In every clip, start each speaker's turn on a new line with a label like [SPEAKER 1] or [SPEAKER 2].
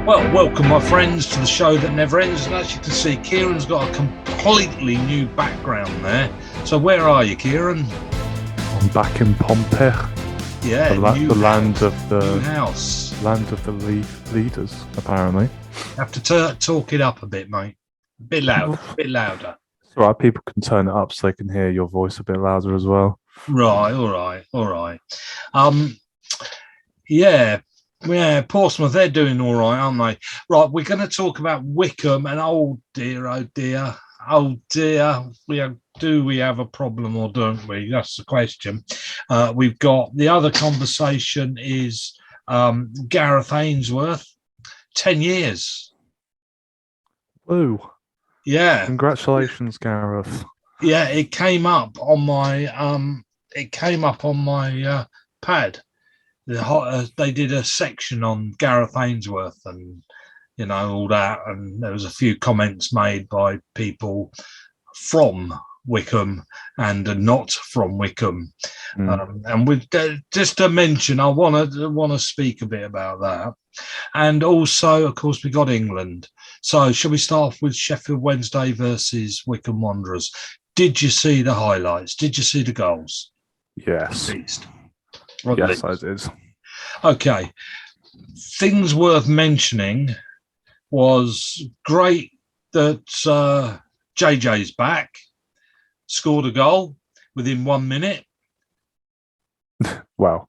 [SPEAKER 1] Well, welcome, my friends, to the show that never ends. And as you can see, Kieran's got a completely new background there. So where are you, Kieran?
[SPEAKER 2] I'm back in Pompeii,
[SPEAKER 1] Yeah,
[SPEAKER 2] the land of
[SPEAKER 1] new
[SPEAKER 2] the
[SPEAKER 1] house.
[SPEAKER 2] leaders. Apparently,
[SPEAKER 1] Have to talk it up a bit, mate. A bit louder, a bit louder.
[SPEAKER 2] it's all right. People can turn it up so they can hear your voice a bit louder as well.
[SPEAKER 1] Right, all right. Um, yeah, yeah. Portsmouth, they're doing all right, aren't they? Right, we're going to talk about Wycombe, and oh dear, do we have a problem or don't we? That's the question. We've got the other conversation is Gareth Ainsworth, 10 years.
[SPEAKER 2] Woo!
[SPEAKER 1] Yeah,
[SPEAKER 2] Congratulations, Gareth.
[SPEAKER 1] yeah. It came up on my pad. They did a section on Gareth Ainsworth and all that, and there was a few comments made by people from Wycombe and not from Wycombe. And with just to mention, I want to speak a bit about that, and also, of course, we got England. So, shall we start off with Sheffield Wednesday versus Wycombe Wanderers? Did you see the highlights? Did you see the goals?
[SPEAKER 2] Yes,
[SPEAKER 1] Yes,
[SPEAKER 2] I did.
[SPEAKER 1] Okay. Things worth mentioning was great that JJ's back, scored a goal within 1 minute.
[SPEAKER 2] Well,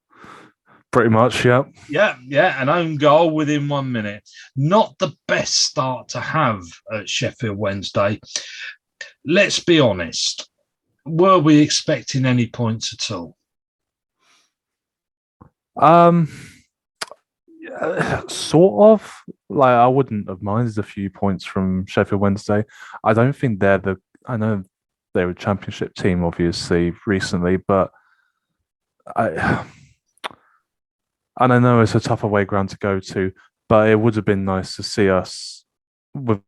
[SPEAKER 2] pretty much, yeah.
[SPEAKER 1] Yeah, an own goal within 1 minute. Not the best start to have at Sheffield Wednesday. Let's be honest. Were we expecting any points at all?
[SPEAKER 2] Sort of. Like, I wouldn't have minded a few points from Sheffield Wednesday. I don't think I know they're a championship team, obviously, recently, but I and I know it's a tough away ground to go to, but it would have been nice to see us with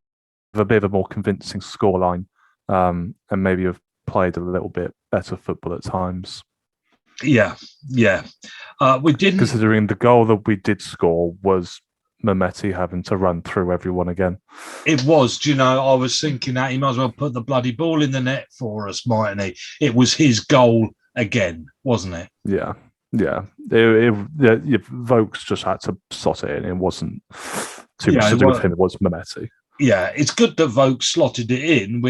[SPEAKER 2] a bit of a more convincing scoreline, and maybe have played a little bit better football at times.
[SPEAKER 1] Yeah. We didn't.
[SPEAKER 2] Considering the goal that we did score was Mehmeti having to run through everyone again.
[SPEAKER 1] It was, I was thinking that he might as well put the bloody ball in the net for us, mightn't he? It was his goal again, wasn't it?
[SPEAKER 2] Yeah. Vokes just had to slot it in. It wasn't too much to do with him. It was Mehmeti.
[SPEAKER 1] Yeah, it's good that Vokes slotted it in.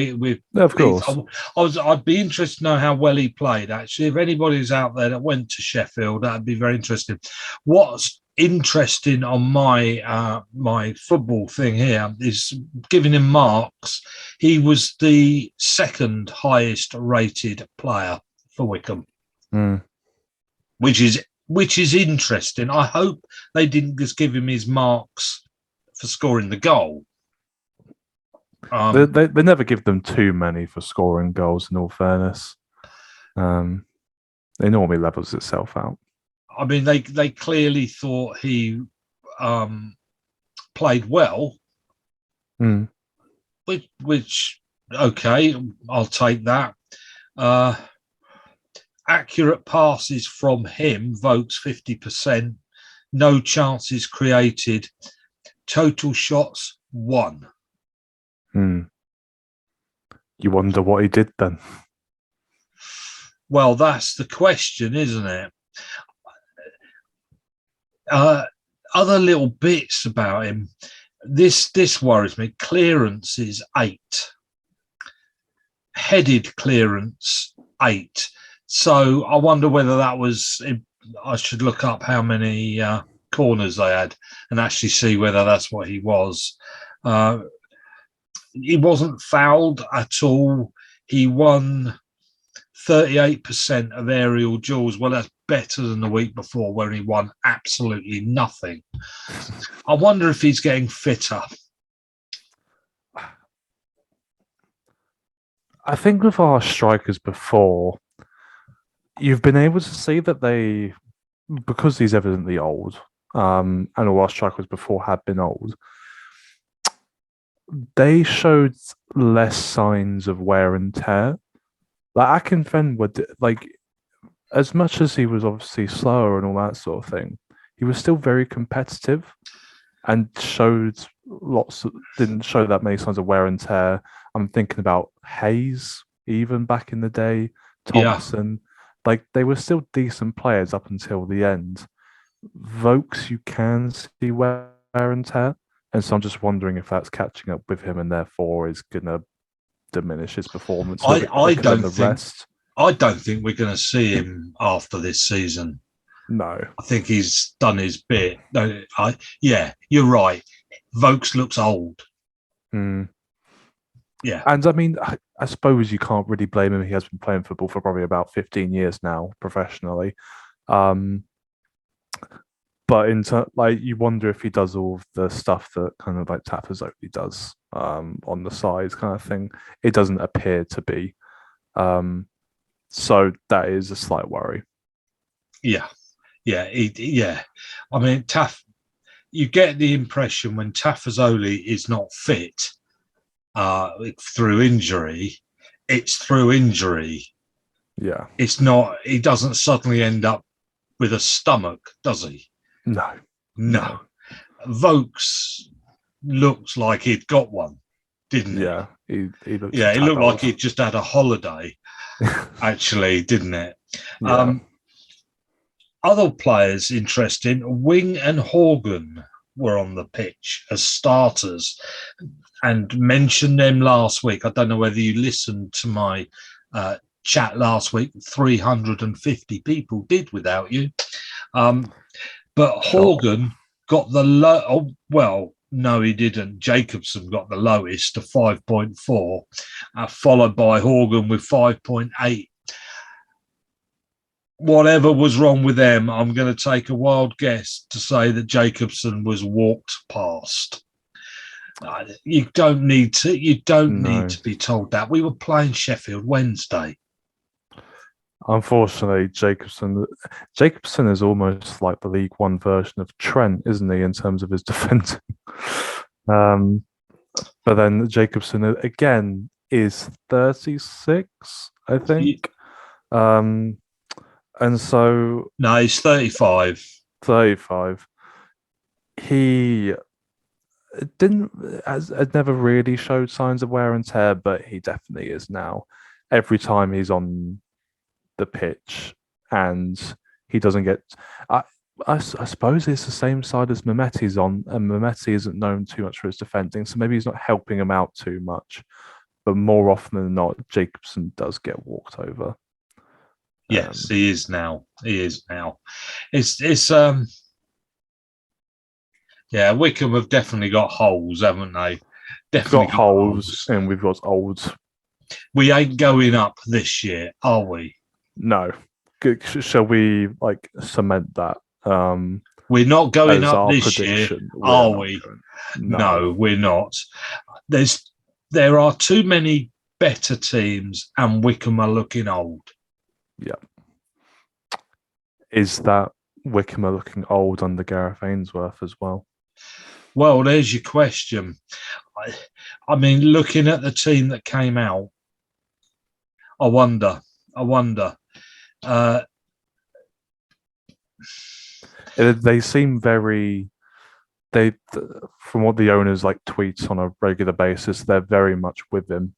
[SPEAKER 2] Of course.
[SPEAKER 1] I'd be interested to know how well he played. Actually, if anybody's out there that went to Sheffield, that'd be very interesting. What's interesting on my football thing here is giving him marks. He was the second highest rated player for Wycombe, which is interesting. I hope they didn't just give him his marks for scoring the goal.
[SPEAKER 2] They never give them too many for scoring goals, in all fairness. It normally levels itself out.
[SPEAKER 1] I mean, they clearly thought he played well, which okay, I'll take that. Accurate passes from him, Vokes 50%, no chances created, total shots 1.
[SPEAKER 2] You wonder what he did then?
[SPEAKER 1] Well, that's the question, isn't it? Other little bits about him. This worries me. Clearance is 8. Headed clearance 8. So I wonder whether that was. I should look up how many corners they had and actually see whether that's what he was. He wasn't fouled at all. He won 38% of aerial duels. Well, that's better than the week before where he won absolutely nothing. I wonder if he's getting fitter.
[SPEAKER 2] I think with our strikers before, you've been able to see that because he's evidently old, and all our strikers before had been old, they showed less signs of wear and tear. Like Akinfen would, as much as he was obviously slower and all that sort of thing, he was still very competitive. and didn't show that many signs of wear and tear. I'm thinking about Hayes, even back in the day,
[SPEAKER 1] Yeah,
[SPEAKER 2] Thompson. Like they were still decent players up until the end. Vokes, you can see wear and tear, and so I'm just wondering if that's catching up with him, and therefore is gonna diminish his performance a
[SPEAKER 1] I
[SPEAKER 2] little bit
[SPEAKER 1] I
[SPEAKER 2] quicker than
[SPEAKER 1] don't
[SPEAKER 2] the
[SPEAKER 1] think
[SPEAKER 2] rest.
[SPEAKER 1] I don't think we're going to see him after this season.
[SPEAKER 2] No.
[SPEAKER 1] I think he's done his bit. No, yeah, you're right. Vokes looks old.
[SPEAKER 2] Mm.
[SPEAKER 1] Yeah,
[SPEAKER 2] And I mean, I suppose you can't really blame him. He has been playing football for probably about 15 years now professionally. Um, but like, you wonder if he does all of the stuff that kind of like Tafazoli does on the sides, kind of thing. It doesn't appear to be. Um, so that is a slight worry.
[SPEAKER 1] yeah, yeah. I mean, You get the impression when Tafazoli is not fit through injury, it's through injury.
[SPEAKER 2] Yeah.
[SPEAKER 1] It's not. He doesn't suddenly end up with a stomach, does he?
[SPEAKER 2] No.
[SPEAKER 1] No.
[SPEAKER 2] No.
[SPEAKER 1] Vokes looked like he'd got one, didn't he?
[SPEAKER 2] Yeah. He looks a
[SPEAKER 1] Yeah, it
[SPEAKER 2] tad
[SPEAKER 1] looked like
[SPEAKER 2] old.
[SPEAKER 1] he'd just had a holiday, actually, didn't it?
[SPEAKER 2] Yeah.
[SPEAKER 1] Other players interesting. Wing and Horgan were on the pitch as starters and mentioned them last week. I don't know whether you listened to my chat last week. 350 people did without you. But
[SPEAKER 2] Shot.
[SPEAKER 1] Horgan got the low. Oh, well, no, he didn't. Jacobson got the lowest to 5.4, followed by Horgan with 5.8. Whatever was wrong with them, I'm going to take a wild guess to say that Jacobson was walked past. You don't need to. You don't need
[SPEAKER 2] No.
[SPEAKER 1] to be told that. We were playing Sheffield Wednesday.
[SPEAKER 2] Unfortunately, Jacobson is almost like the League One version of Trent, isn't he, in terms of his defending? um, but then Jacobson again is 36, I think. Um, and so
[SPEAKER 1] No, he's 35.
[SPEAKER 2] 35. He didn't has never really showed signs of wear and tear, but he definitely is now. Every time he's on the pitch and he doesn't get. I, I suppose it's the same side as Mehmeti's on, and Mehmeti isn't known too much for his defending, so maybe he's not helping him out too much. But more often than not, Jacobson does get walked over.
[SPEAKER 1] Yes, he is now. He is now. It's yeah. Wycombe have definitely got holes, haven't they?
[SPEAKER 2] We've got
[SPEAKER 1] Definitely got
[SPEAKER 2] holes
[SPEAKER 1] holes.
[SPEAKER 2] and we've got olds.
[SPEAKER 1] We ain't going up this year, are we?
[SPEAKER 2] No, shall we like cement that?
[SPEAKER 1] We're not going
[SPEAKER 2] As
[SPEAKER 1] up
[SPEAKER 2] our
[SPEAKER 1] this year,
[SPEAKER 2] prediction, we're
[SPEAKER 1] are
[SPEAKER 2] not
[SPEAKER 1] we?
[SPEAKER 2] going.
[SPEAKER 1] No,
[SPEAKER 2] No.
[SPEAKER 1] we're not. There are too many better teams, and Wycombe are looking old.
[SPEAKER 2] Yeah. Is that Wycombe are looking old under Gareth Ainsworth as well?
[SPEAKER 1] Well, there's your question. I mean, looking at the team that came out, I wonder. I wonder.
[SPEAKER 2] They seem very they from what the owners like tweets on a regular basis, they're very much with him.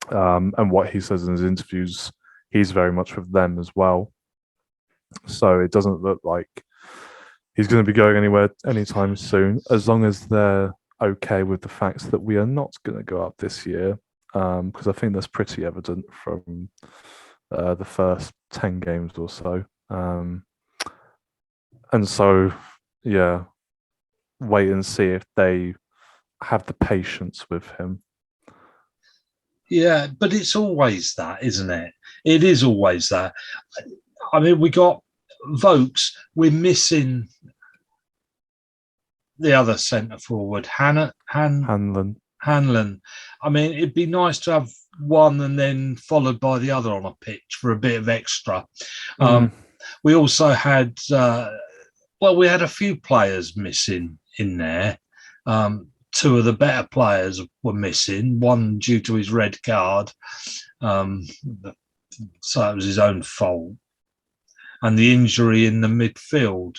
[SPEAKER 2] And what he says in his interviews, he's very much with them as well. So it doesn't look like he's going to be going anywhere anytime soon, as long as they're okay with the fact that we are not going to go up this year. Because I think that's pretty evident from the first 10 games or so. And so, yeah, wait and see if they have the patience with him.
[SPEAKER 1] Yeah, but it's always that, isn't it? It is always that. I mean, we got Vokes. We're missing the other centre forward,
[SPEAKER 2] Hanlon.
[SPEAKER 1] Hanlon. I mean, it'd be nice to have one and then followed by the other on a pitch for a bit of extra. We also had, we had a few players missing in there. Two of the better players were missing, one due to his red card. So it was his own fault. And the injury in the midfield.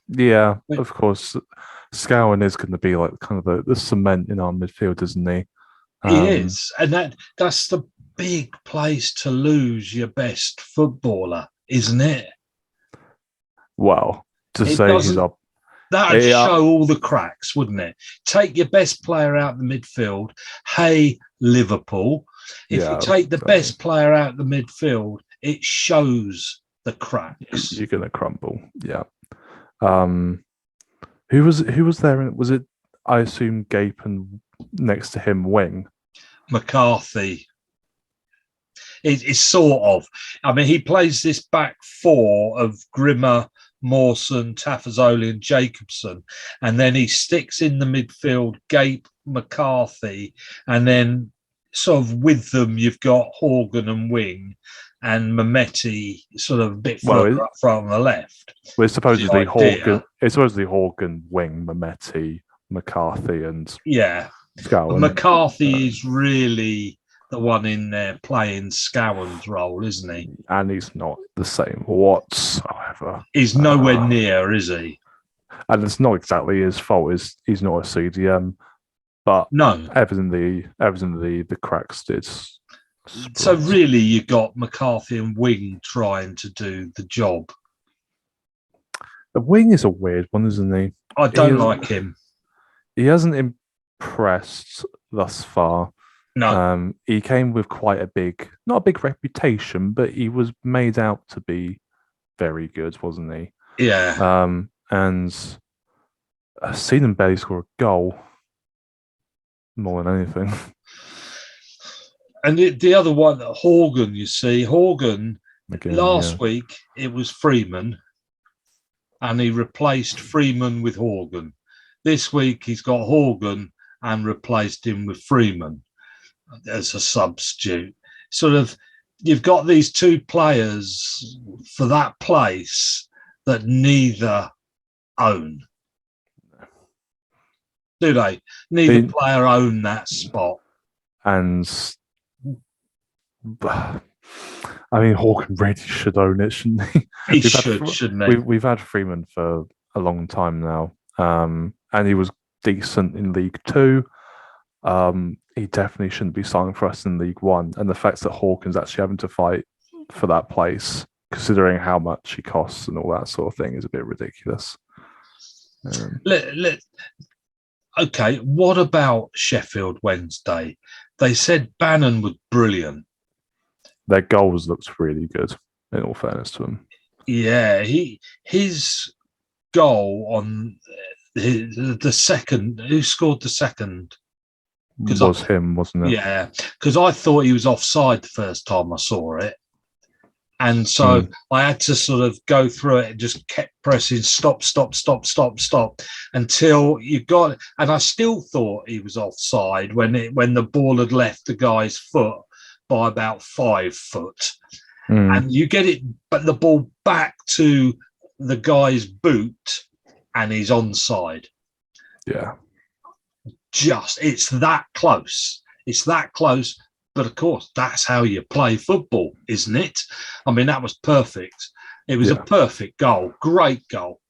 [SPEAKER 2] Yeah, of course. Scowen is going to be like kind of the cement in our midfield, isn't he?
[SPEAKER 1] He is, and that's the big place to lose your best footballer, isn't it?
[SPEAKER 2] Well, to
[SPEAKER 1] It
[SPEAKER 2] say he's
[SPEAKER 1] doesn't.
[SPEAKER 2] up,
[SPEAKER 1] That'd
[SPEAKER 2] yeah,
[SPEAKER 1] show all the cracks, wouldn't it? Take your best player out the midfield. Hey, Liverpool. If you
[SPEAKER 2] yeah,
[SPEAKER 1] take the
[SPEAKER 2] exactly.
[SPEAKER 1] best player out the midfield, it shows the cracks.
[SPEAKER 2] You're going to crumble. Yeah. Um, who was there? Was it? I assume Gape and next to him Wing.
[SPEAKER 1] McCarthy. It's sort of. I mean, he plays this back four of Grimmer, Mawson, Tafazoli, and Jacobson, and then he sticks in the midfield Gape, McCarthy, and then sort of with them you've got Horgan and Wing, and Mametti sort of a bit
[SPEAKER 2] Well,
[SPEAKER 1] further up front on the left.
[SPEAKER 2] we're
[SPEAKER 1] The
[SPEAKER 2] supposedly Horgan.
[SPEAKER 1] idea,
[SPEAKER 2] It's supposedly Horgan, Wing, Mametti, McCarthy, and
[SPEAKER 1] yeah. But
[SPEAKER 2] Scowen.
[SPEAKER 1] McCarthy is really the one in there playing Scowen's role, isn't he?
[SPEAKER 2] And he's not the same whatsoever.
[SPEAKER 1] He's nowhere near, is he?
[SPEAKER 2] And it's not exactly his fault. He's not a CDM, but
[SPEAKER 1] No.
[SPEAKER 2] everything the cracks did.
[SPEAKER 1] So really, you got McCarthy and Wing trying to do the job.
[SPEAKER 2] The Wing is a weird one, isn't he?
[SPEAKER 1] I don't like him.
[SPEAKER 2] He hasn't impressed thus far.
[SPEAKER 1] No.
[SPEAKER 2] He came with quite not a big reputation, but he was made out to be very good, wasn't he?
[SPEAKER 1] Yeah.
[SPEAKER 2] And I've seen him barely score a goal more than anything.
[SPEAKER 1] And the other one, Horgan, you see, Horgan,
[SPEAKER 2] Again,
[SPEAKER 1] last week it was Freeman, and he replaced Freeman with Horgan. This week he's got Horgan and replaced him with Freeman as a substitute. Sort of, you've got these two players for that place that neither own. Do they? Neither player own that spot.
[SPEAKER 2] And I mean, Horgan really should own it, shouldn't he?
[SPEAKER 1] He shouldn't he?
[SPEAKER 2] We've had Freeman for a long time now, and he was decent in League Two. He definitely shouldn't be signing for us in League One. And the fact that Hawkins actually having to fight for that place, considering how much he costs and all that sort of thing, is a bit ridiculous.
[SPEAKER 1] Okay, what about Sheffield Wednesday? They said Bannon was brilliant.
[SPEAKER 2] Their goals looked really good, in all fairness to him.
[SPEAKER 1] Yeah, his goal on the second. Who scored the second?
[SPEAKER 2] Was him, wasn't it?
[SPEAKER 1] Yeah, because I thought he was offside the first time I saw it. And so I had to sort of go through it and just kept pressing stop until you got, and I still thought he was offside when the ball had left the guy's foot by about 5 foot. And you get it, but the ball back to the guy's boot and he's onside.
[SPEAKER 2] Yeah.
[SPEAKER 1] It's that close. It's that close. But of course, that's how you play football, isn't it? I mean, that was perfect. It was a perfect goal. Great goal.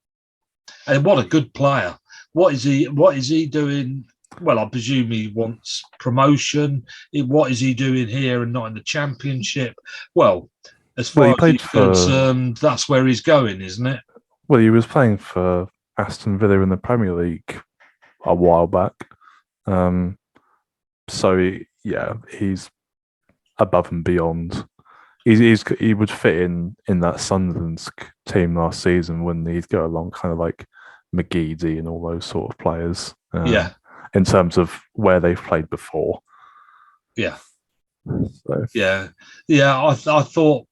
[SPEAKER 1] And what a good player. What is he doing? Well, I presume he wants promotion. What is he doing here and not in the Championship? Well, as far as he's concerned, that's where he's going, isn't it?
[SPEAKER 2] Well, he was playing for Aston Villa in the Premier League a while back. So he's above and beyond. He would fit in that Sunderland's team last season when he'd go along kind of like McGeady and all those sort of players. In terms of where they've played before.
[SPEAKER 1] Yeah.
[SPEAKER 2] So.
[SPEAKER 1] Yeah. I thought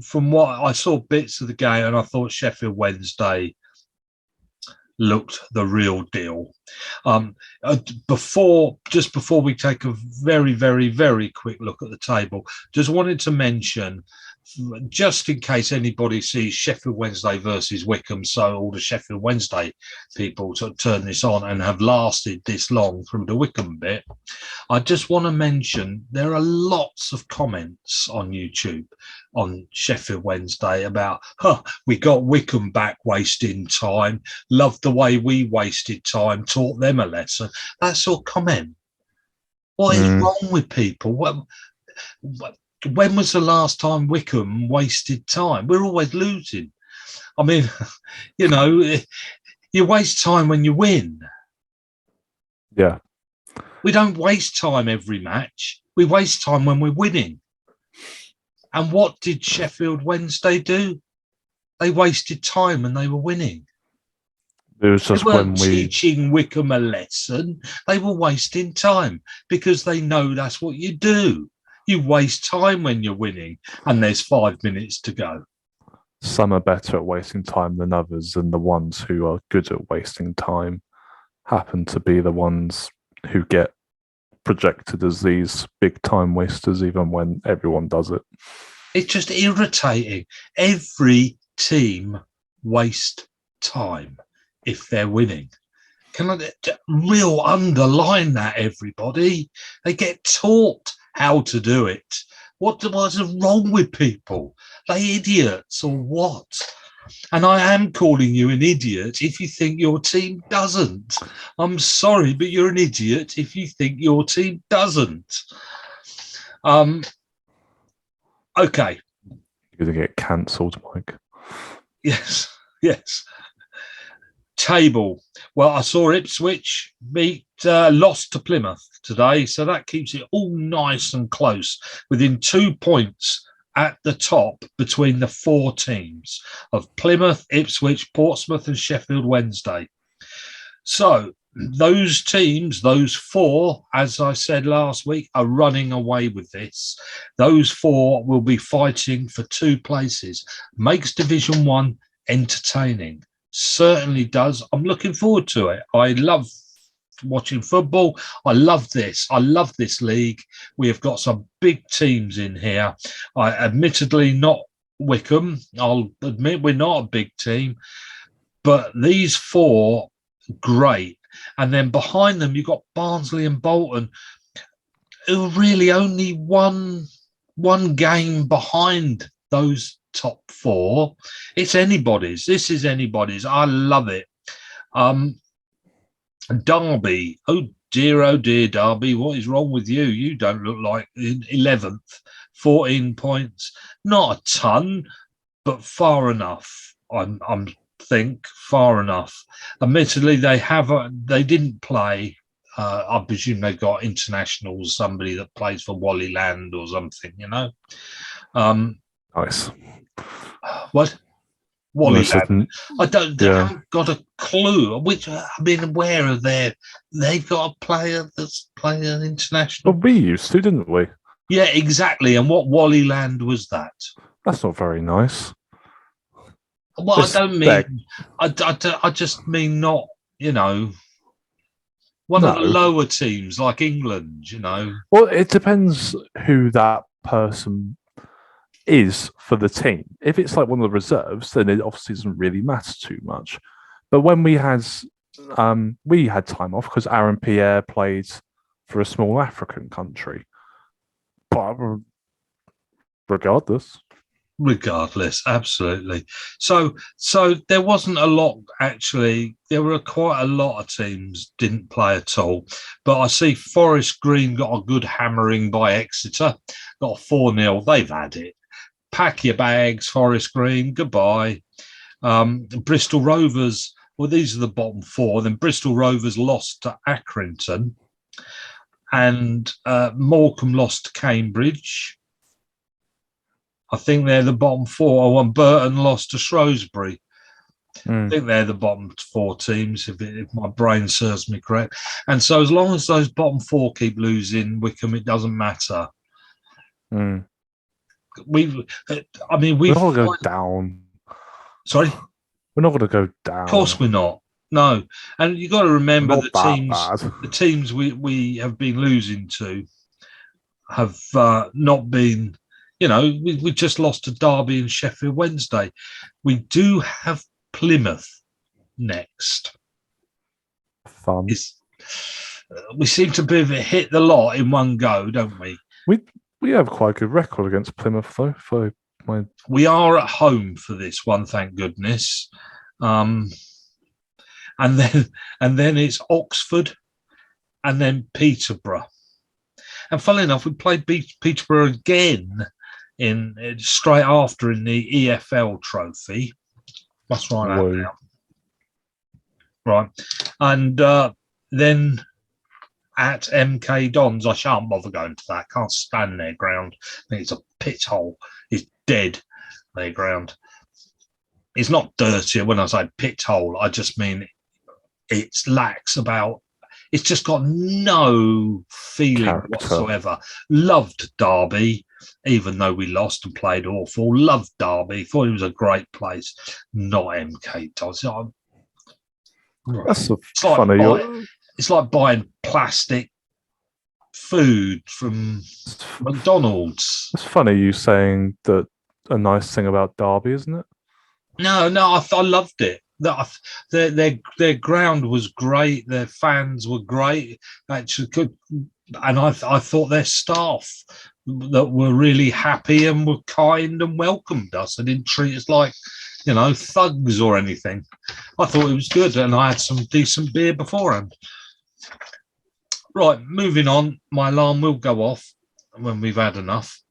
[SPEAKER 1] from what I saw bits of the game, and I thought Sheffield Wednesday looked the real deal. Before we take a very, very, very quick look at the table, just wanted to mention just in case anybody sees Sheffield Wednesday versus Wycombe, so all the Sheffield Wednesday people to turn this on and have lasted this long from the Wycombe bit, I just want to mention there are lots of comments on YouTube on Sheffield Wednesday about, we got Wycombe back wasting time, loved the way we wasted time, taught them a lesson. That sort of comment. What is wrong with people? When was the last time Wycombe wasted time? We're always losing. I mean, you waste time when you win.
[SPEAKER 2] Yeah.
[SPEAKER 1] We don't waste time every match. We waste time when we're winning. And what did Sheffield Wednesday do? They wasted time when they were winning.
[SPEAKER 2] It was just
[SPEAKER 1] they weren't
[SPEAKER 2] when we
[SPEAKER 1] teaching Wycombe a lesson. They were wasting time because they know that's what you do. You waste time when you're winning and there's 5 minutes to go.
[SPEAKER 2] Some are better at wasting time than others, and the ones who are good at wasting time happen to be the ones who get projected as these big time wasters, even when everyone does it.
[SPEAKER 1] It's just irritating. Every team waste time if they're winning. Can I real underline that, everybody? They get taught how to do it. What's wrong with people? Are they idiots or what? And I am calling you an idiot if you think your team doesn't. I'm sorry, but you're an idiot if you think your team doesn't. Okay.
[SPEAKER 2] You're going to get cancelled, Mike.
[SPEAKER 1] Yes. Table. Well, I saw Ipswich lost to Plymouth today, so that keeps it all nice and close, within 2 points at the top between the 4 teams of Plymouth, Ipswich, Portsmouth and Sheffield Wednesday. So those teams, those 4, as I said last week, are running away with this. Those 4 will be fighting for 2 places. Makes Division 1 entertaining. Certainly does. I'm looking forward to it. I love watching football. I love this. I love this league. We have got some big teams in here. Admittedly not Wycombe. I'll admit we're not a big team, but these 4, great. And then behind them, you've got Barnsley and Bolton, who are really only one game behind those top 4. It's anybody's. This is anybody's. I love it. Derby. Oh dear, Derby. What is wrong with you? You don't look like 11th. 14 points. Not a ton, but far enough. I'm think far enough. Admittedly, they didn't play. I presume they got internationals, somebody that plays for Wallyland or something,
[SPEAKER 2] Nice.
[SPEAKER 1] What? Wallyland. They haven't got a clue. I've been aware of they've got a player that's playing an international.
[SPEAKER 2] Well, we used to, didn't we?
[SPEAKER 1] Yeah, exactly. And what Wallyland was that?
[SPEAKER 2] That's not very nice.
[SPEAKER 1] Well, I don't mean. I just mean not. One of the lower teams like England.
[SPEAKER 2] Well, it depends who that person is for the team. If it's like one of the reserves, then it obviously doesn't really matter too much. But when we had time off because Aaron Pierre played for a small African country. But regardless,
[SPEAKER 1] absolutely. So there wasn't a lot actually. There were quite a lot of teams didn't play at all. But I see Forest Green got a good hammering by Exeter, got 4-0. They've had it. Pack your bags, Forest Green. Goodbye. Bristol Rovers. Well, these are the bottom 4. Then Bristol Rovers lost to Accrington, and Morecambe lost to Cambridge. I think they're the bottom 4. And Burton lost to Shrewsbury. I think they're the bottom 4 teams, if my brain serves me correct. And so as long as those bottom 4 keep losing, Wycombe, it doesn't matter. We're not going
[SPEAKER 2] to go down.
[SPEAKER 1] Sorry?
[SPEAKER 2] We're not going to go down.
[SPEAKER 1] Of course we're not. No. And you've got to remember the teams we have been losing to have not been, we just lost to Derby and Sheffield Wednesday. We do have Plymouth next.
[SPEAKER 2] Fun.
[SPEAKER 1] We seem to be hit the lot in one go, don't we?
[SPEAKER 2] We have quite a good record against Plymouth, though.
[SPEAKER 1] We are at home for this one, thank goodness. And then it's Oxford, and then Peterborough. And funnily enough, we played Peterborough again in straight after in the EFL trophy. Must write that down. Right. And then at MK Dons, I shan't bother going to that. Can't stand their ground. I think it's a pit hole. It's dead, their ground. It's not dirty. When I say pit hole, I just mean it's lax about. It's just got no feeling
[SPEAKER 2] Character
[SPEAKER 1] whatsoever. Loved Derby, even though we lost and played awful. Loved Derby. Thought it was a great place. Not MK Dons.
[SPEAKER 2] That's funny.
[SPEAKER 1] It's like buying plastic food from McDonald's.
[SPEAKER 2] It's funny you saying that a nice thing about Derby, isn't it?
[SPEAKER 1] No, I loved it. Their ground was great. Their fans were great. Actually, and I thought their staff that were really happy and were kind and welcomed us. They didn't treat us like thugs or anything. I thought it was good, and I had some decent beer beforehand. Right, moving on. My alarm will go off when we've had enough.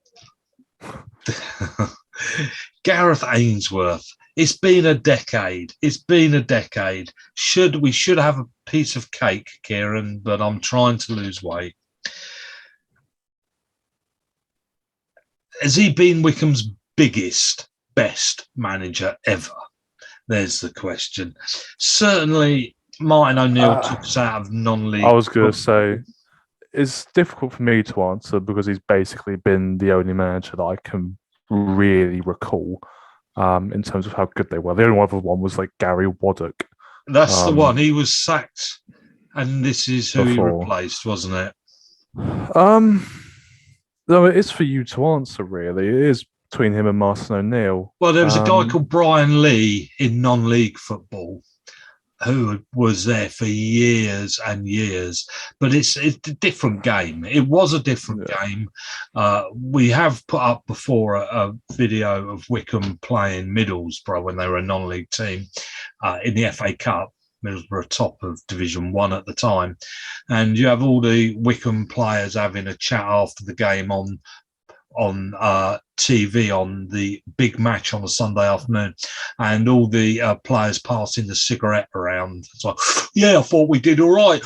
[SPEAKER 1] Gareth Ainsworth. It's been a decade. We should have a piece of cake, Kieran, but I'm trying to lose weight. Has he been Wycombe's biggest, best manager ever? There's the question. Certainly, Martin O'Neill took us out of non-league.
[SPEAKER 2] I was going to say, it's difficult for me to answer because he's basically been the only manager that I can really recall in terms of how good they were. The only other one was like Gary Waddock.
[SPEAKER 1] That's the one. He was sacked, and this is who he replaced, wasn't it?
[SPEAKER 2] No, it is for you to answer, really. It is between him and Martin O'Neill.
[SPEAKER 1] Well, there was a guy called Brian Lee in non-league football who was there for years and years, but it's a different game. It was a different game. We have put up before a video of Wycombe playing Middlesbrough when they were a non-league team in the FA Cup. Middlesbrough top of Division 1 at the time. And you have all the Wycombe players having a chat after the game on TV on the big match on a Sunday afternoon, and all the players passing the cigarette around. It's like, yeah, I thought we did all right.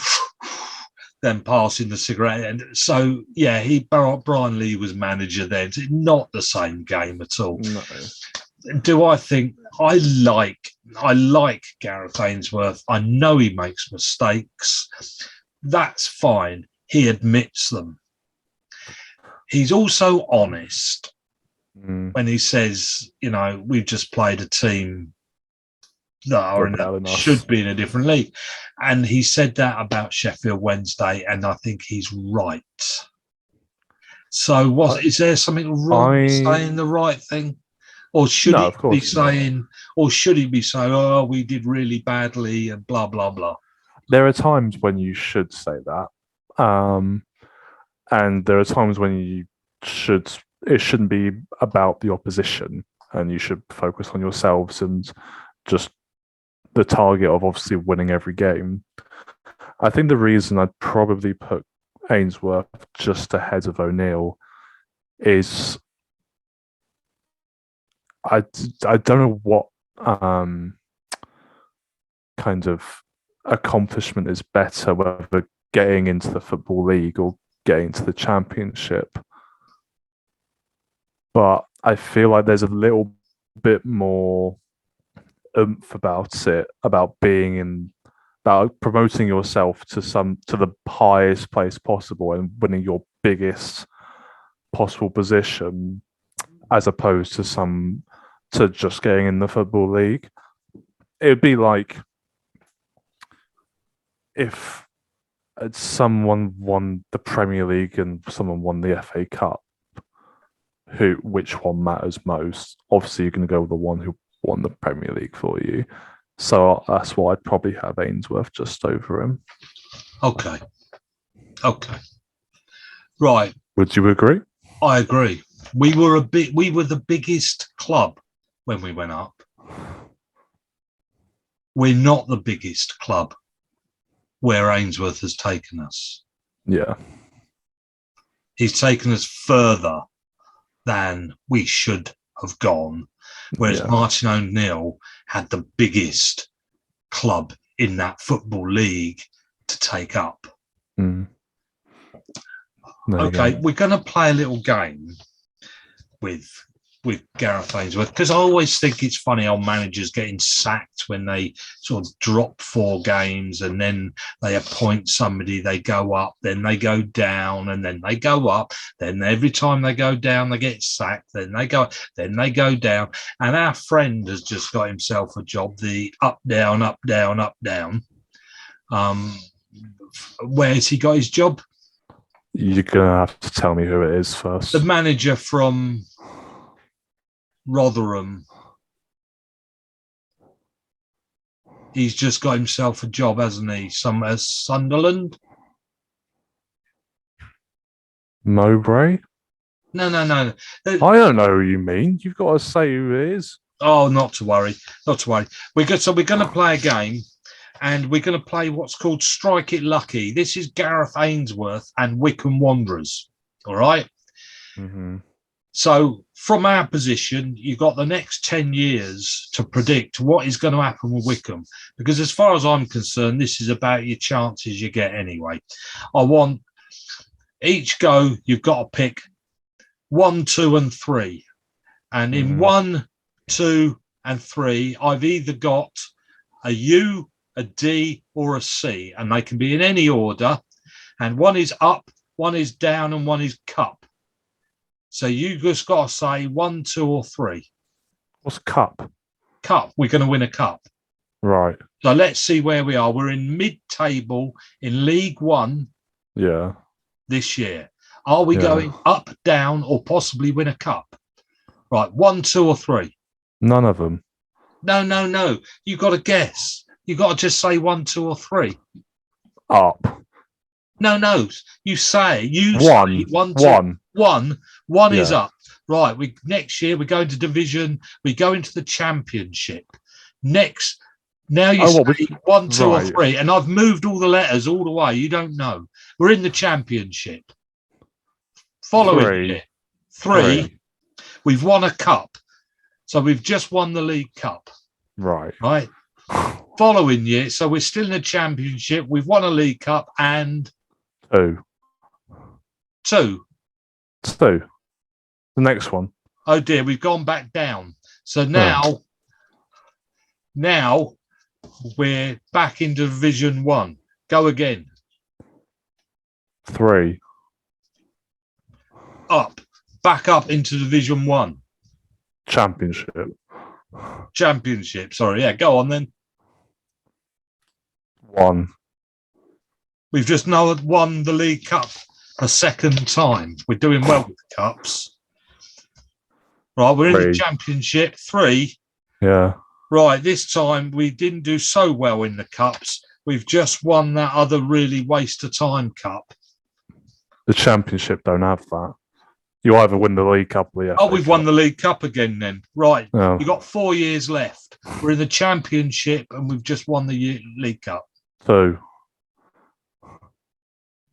[SPEAKER 1] Then passing the cigarette. And so, yeah, Brian Lee was manager then. It's not the same game at all.
[SPEAKER 2] No.
[SPEAKER 1] Do I think I like Gareth Ainsworth? I know he makes mistakes. That's fine. He admits them. He's also honest when he says, we've just played a team that should be in a different league. And he said that about Sheffield Wednesday, and I think he's right. So is there something wrong with saying the right thing? Or should he be saying, oh, we did really badly and blah, blah, blah?
[SPEAKER 2] There are times when you should say that. And there are times when it shouldn't be about the opposition, and you should focus on yourselves and just the target of obviously winning every game. I think the reason I'd probably put Ainsworth just ahead of O'Neill is I don't know what kind of accomplishment is better, whether getting into the Football League or getting into the Championship. But I feel like there's a little bit more oomph about it, about promoting yourself to the highest place possible and winning your biggest possible position, as opposed to just getting in the Football League. It would be like if someone won the Premier League and someone won the FA Cup. which one matters most. Obviously, you're going to go with the one who won the Premier League for you. So that's why I'd probably have Ainsworth just over him.
[SPEAKER 1] Okay. Right.
[SPEAKER 2] Would you agree?
[SPEAKER 1] I agree. We were the biggest club when we went up. We're not the biggest club where Ainsworth has taken us.
[SPEAKER 2] Yeah.
[SPEAKER 1] He's taken us further than we should have gone. Whereas Martin O'Neill had the biggest club in that football league to take up. Okay, we're going to play a little game with Gareth Ainsworth, because I always think it's funny how managers getting sacked when they sort of drop 4 games and then they appoint somebody, they go up, then they go down, and then they go up. Then every time they go down, they get sacked. Then they go down. And our friend has just got himself a job, the up, down, up, down, up, down. Where has he got his job?
[SPEAKER 2] You're going to have to tell me who it is first.
[SPEAKER 1] The manager from Rotherham. He's just got himself a job, hasn't he? Somewhere Sunderland.
[SPEAKER 2] Mowbray?
[SPEAKER 1] No.
[SPEAKER 2] I don't know who you mean. You've got to say who it is.
[SPEAKER 1] Oh, not to worry. We're going to play a game, and we're going to play what's called Strike It Lucky. This is Gareth Ainsworth and Wycombe Wanderers. All right.
[SPEAKER 2] Mm-hmm.
[SPEAKER 1] So from our position, you've got the next 10 years to predict what is going to happen with Wycombe. Because as far as I'm concerned, this is about your chances you get anyway. I want each go, you've got to pick 1, 2, and 3. And in 1, 2, and 3, I've either got a U, a D, or a C. And they can be in any order. And 1 is up, 1 is down, and 1 is cup. So you just got to say 1, 2, or 3.
[SPEAKER 2] What's cup?
[SPEAKER 1] Cup. We're going to win a cup.
[SPEAKER 2] Right.
[SPEAKER 1] So let's see where we are. We're in mid-table in League One.
[SPEAKER 2] Yeah.
[SPEAKER 1] This year. Are we going up, down, or possibly win a cup? Right. 1, 2, or 3.
[SPEAKER 2] None of them.
[SPEAKER 1] No. You got to guess. You got to just say 1, 2, or 3.
[SPEAKER 2] Up.
[SPEAKER 1] No. You say
[SPEAKER 2] 1,
[SPEAKER 1] 1, 2. 1 is up. Right. Next year we go into division. We go into the championship. Now you say 1, 2, or 3, and I've moved all the letters all the way. You don't know. We're in the championship. Following year, 3. We've won a cup, so we've just won the League Cup. Right. Following year, so we're still in the championship. We've won a League Cup and 2.
[SPEAKER 2] The next one.
[SPEAKER 1] Oh dear, we've gone back down. So now we're back into Division 1. Go again.
[SPEAKER 2] 3.
[SPEAKER 1] Back up into Division 1. Championship, sorry. Yeah, go on then.
[SPEAKER 2] 1.
[SPEAKER 1] We've just now won the League Cup a second time. We're doing well with the cups. Right, we're in the championship. 3.
[SPEAKER 2] Yeah.
[SPEAKER 1] Right, this time we didn't do so well in the cups. We've just won that other really waste of time cup.
[SPEAKER 2] The championship don't have that. You either win the League Cup or the FA
[SPEAKER 1] we've won the League Cup again then. Right.
[SPEAKER 2] Oh.
[SPEAKER 1] You've got 4 years left. We're in the championship and we've just won the League Cup.
[SPEAKER 2] 2.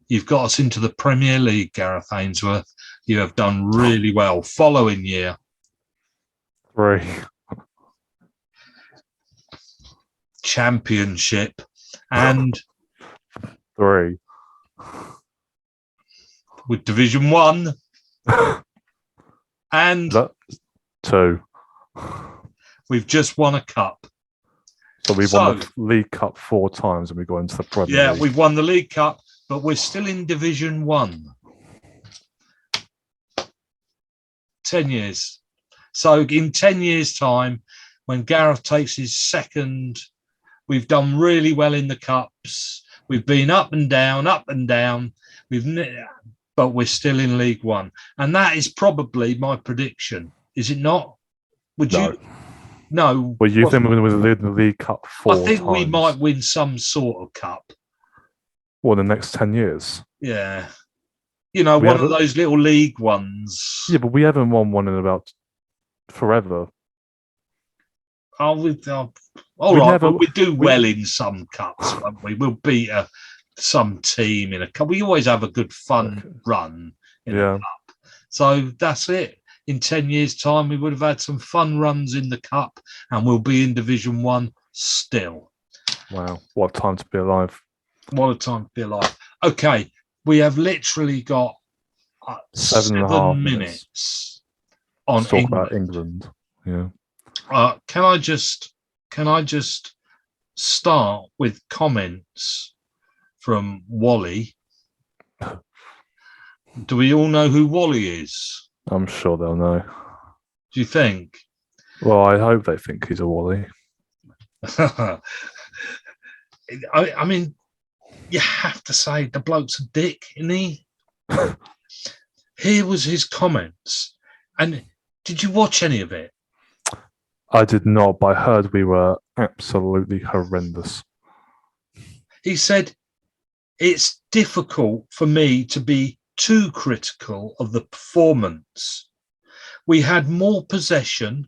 [SPEAKER 1] You've got us into the Premier League, Gareth Ainsworth. You have done really well. Following year.
[SPEAKER 2] 3.
[SPEAKER 1] Championship. And
[SPEAKER 2] 3.
[SPEAKER 1] With Division 1. And
[SPEAKER 2] 2.
[SPEAKER 1] We've just won a cup.
[SPEAKER 2] So we've won the League Cup 4 times and we go into the Premier League.
[SPEAKER 1] Yeah, we've won the League Cup, but we're still in Division 1. 10 years. So in 10 years' time, when Gareth takes his second, we've done really well in the cups. We've been up and down, up and down. but we're still in League One. And that is probably my prediction. Is it not? Would
[SPEAKER 2] No.
[SPEAKER 1] you? No.
[SPEAKER 2] Well, you think we're going to win the League Cup
[SPEAKER 1] I
[SPEAKER 2] 4
[SPEAKER 1] think
[SPEAKER 2] times?
[SPEAKER 1] we might win some sort of cup.
[SPEAKER 2] Well, the next 10 years?
[SPEAKER 1] Yeah. You know, one of those little league ones.
[SPEAKER 2] Yeah, but we haven't won one in about forever.
[SPEAKER 1] All right, but we do well in some cups, won't we? We'll beat some team in a cup. We always have a good fun run in a cup. So that's it. In 10 years' time, we would have had some fun runs in the cup, and we'll be in Division 1 still.
[SPEAKER 2] Wow, what a time to be alive.
[SPEAKER 1] What a time to be alive. Okay, we have literally got 7 minutes on
[SPEAKER 2] talk about England. Yeah.
[SPEAKER 1] Can I just start with comments from Wally? Do we all know who Wally is?
[SPEAKER 2] I'm sure they'll know.
[SPEAKER 1] Do you think?
[SPEAKER 2] Well, I hope they think he's a Wally.
[SPEAKER 1] I mean, you have to say the bloke's a dick, isn't he? Here was his comments. And did you watch any of it?
[SPEAKER 2] I did not, but I heard we were absolutely horrendous.
[SPEAKER 1] He said, it's difficult for me to be too critical of the performance. We had more possession,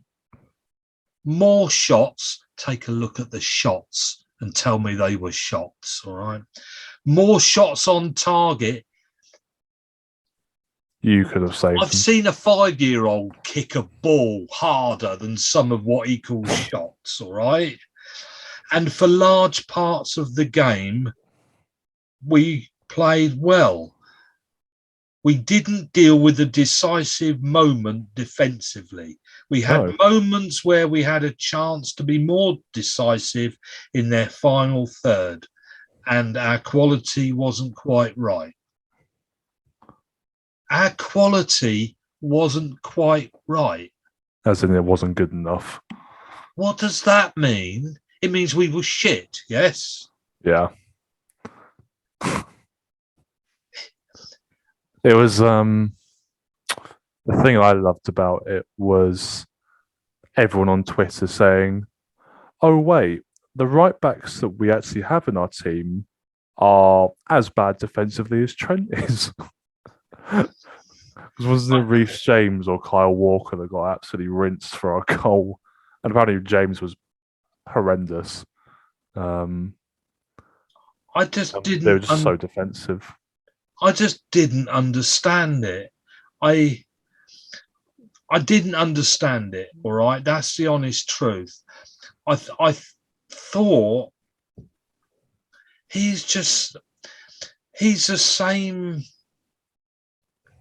[SPEAKER 1] more shots. Take a look at the shots and tell me they were shots, all right? More shots on target.
[SPEAKER 2] You could have saved them.
[SPEAKER 1] I've seen a 5-year-old kick a ball harder than some of what he calls shots, all right? And for large parts of the game, we played well. We didn't deal with a decisive moment defensively. We had moments where we had a chance to be more decisive in their final third, and our quality wasn't quite right. Our quality wasn't quite right.
[SPEAKER 2] As in, it wasn't good enough.
[SPEAKER 1] What does that mean? It means we were shit, yes?
[SPEAKER 2] Yeah. It was the thing I loved about it was everyone on Twitter saying, "Oh wait, the right backs that we actually have in our team are as bad defensively as Trent is." Because wasn't it Reece James or Kyle Walker that got absolutely rinsed for our goal? And apparently James was horrendous.
[SPEAKER 1] I just didn't.
[SPEAKER 2] They were just so defensive.
[SPEAKER 1] I just didn't understand it. I didn't understand it. All right, that's the honest truth. I thought he's the same.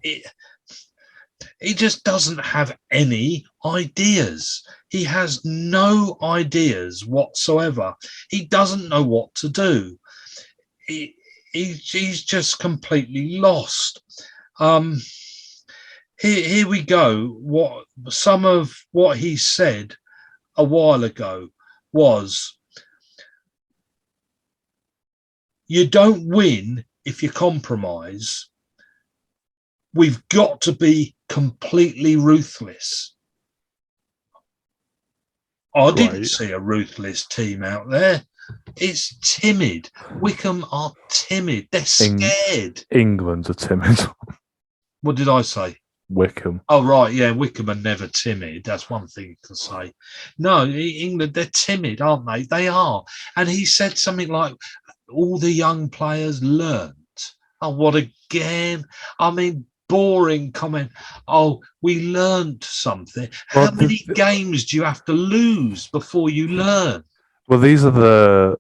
[SPEAKER 1] He just doesn't have any ideas. He has no ideas whatsoever. He doesn't know what to do. He's just completely lost. Here we go. Some of what he said a while ago was, you don't win if you compromise. We've got to be completely ruthless. I didn't see a ruthless team out there. It's timid. Wycombe are timid. They're scared.
[SPEAKER 2] England are timid.
[SPEAKER 1] What did I say?
[SPEAKER 2] Wycombe.
[SPEAKER 1] Oh, right. Yeah, Wycombe are never timid. That's one thing you can say. No, England, they're timid, aren't they? They are. And he said something like, all the young players learnt. Oh, what again? I mean, boring comment. Oh, we learnt something. How many games do you have to lose before you learn?
[SPEAKER 2] Well, these are the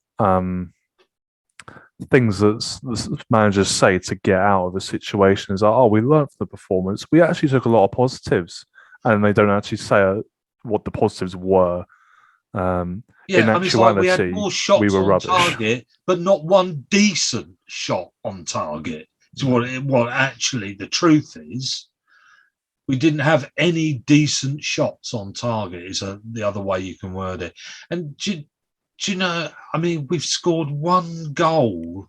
[SPEAKER 2] things that managers say to get out of a situation. Is like, oh, we learned from the performance. We actually took a lot of positives, and they don't actually say what the positives were. In actuality,
[SPEAKER 1] we had more shots
[SPEAKER 2] we were
[SPEAKER 1] on
[SPEAKER 2] rubbish.
[SPEAKER 1] target, but not one decent shot on target. It's what actually the truth is. We didn't have any decent shots on target, is the other way you can word it. And do you know, I mean, we've scored one goal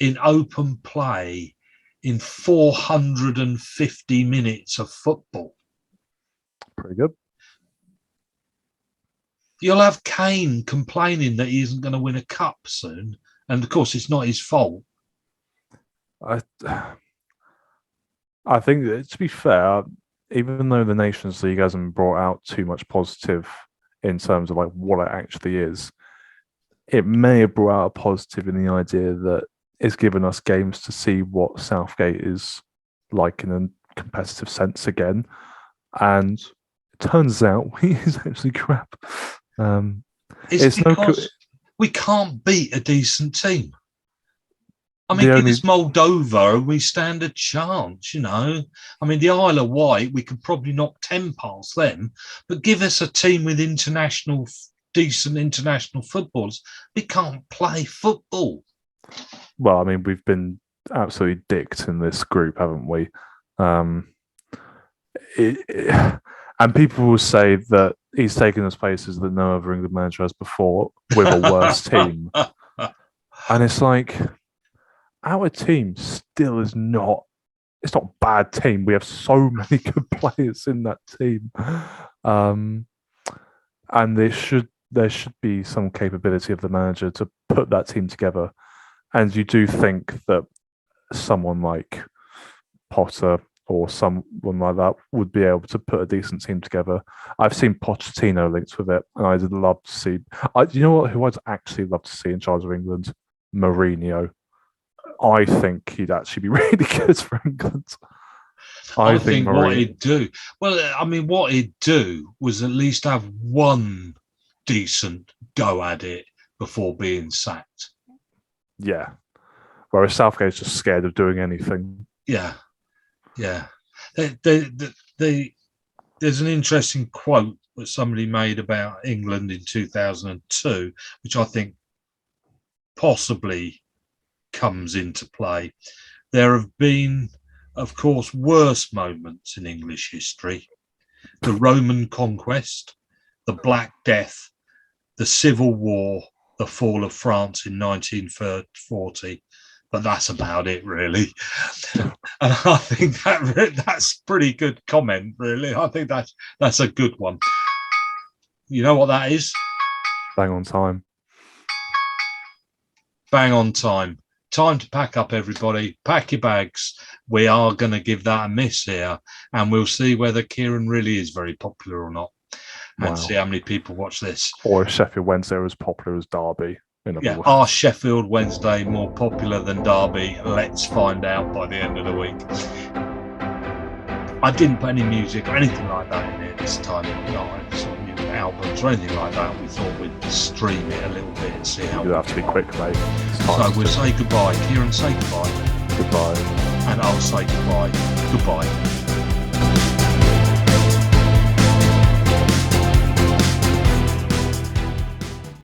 [SPEAKER 1] in open play in 450 minutes of football.
[SPEAKER 2] Pretty good.
[SPEAKER 1] You'll have Kane complaining that he isn't going to win a cup soon. And of course, it's not his fault.
[SPEAKER 2] I think that, to be fair, even though the Nations League hasn't brought out too much positive in terms of like what it actually is, it may have brought out a positive in the idea that it's given us games to see what Southgate is like in a competitive sense again. And it turns out he is actually crap.
[SPEAKER 1] It's because we can't beat a decent team. I mean, give us Moldova and we stand a chance, you know. I mean, the Isle of Wight, we could probably knock 10 past them, but give us a team with decent international footballers. We can't play football.
[SPEAKER 2] Well, I mean, we've been absolutely dicked in this group, haven't we? And people will say that he's taken us places that no other England manager has before with a worse team. And it's like, our team still is not, it's not a bad team. We have so many good players in that team. And there should be some capability of the manager to put that team together. And you do think that someone like Potter or someone like that would be able to put a decent team together. I've seen Pochettino linked with it, and I'd love to see. You know what? Who I'd actually love to see in charge of England? Mourinho. I think he'd actually be really good for England.
[SPEAKER 1] I think what he'd do. Well, I mean, what he'd do was at least have one decent go at it before being sacked.
[SPEAKER 2] Yeah. Whereas Southgate's just scared of doing anything.
[SPEAKER 1] Yeah. Yeah. There's an interesting quote that somebody made about England in 2002, which I think possibly comes into play. There have been, of course, worse moments in English history. The Roman conquest, the Black Death, the Civil War, the fall of France in 1940. But that's about it, really. And I think that's a pretty good comment, really. I think that's a good one. You know what that is?
[SPEAKER 2] Bang on time.
[SPEAKER 1] Bang on time. Time to pack up, everybody. Pack your bags. We are going to give that a miss here, and we'll see whether Kieran really is very popular or not, and see how many people watch this.
[SPEAKER 2] Or if Sheffield Wednesday was popular as Derby.
[SPEAKER 1] Are Sheffield Wednesday more popular than Derby? Let's find out by the end of the week. I didn't put any music or anything like that in here this time. Not sort of new albums or anything like that. We thought we'd stream it a little bit and see how.
[SPEAKER 2] You have to be quick, mate.
[SPEAKER 1] So we'll say goodbye. Kieran, say goodbye.
[SPEAKER 2] Goodbye.
[SPEAKER 1] And I'll say goodbye. Goodbye.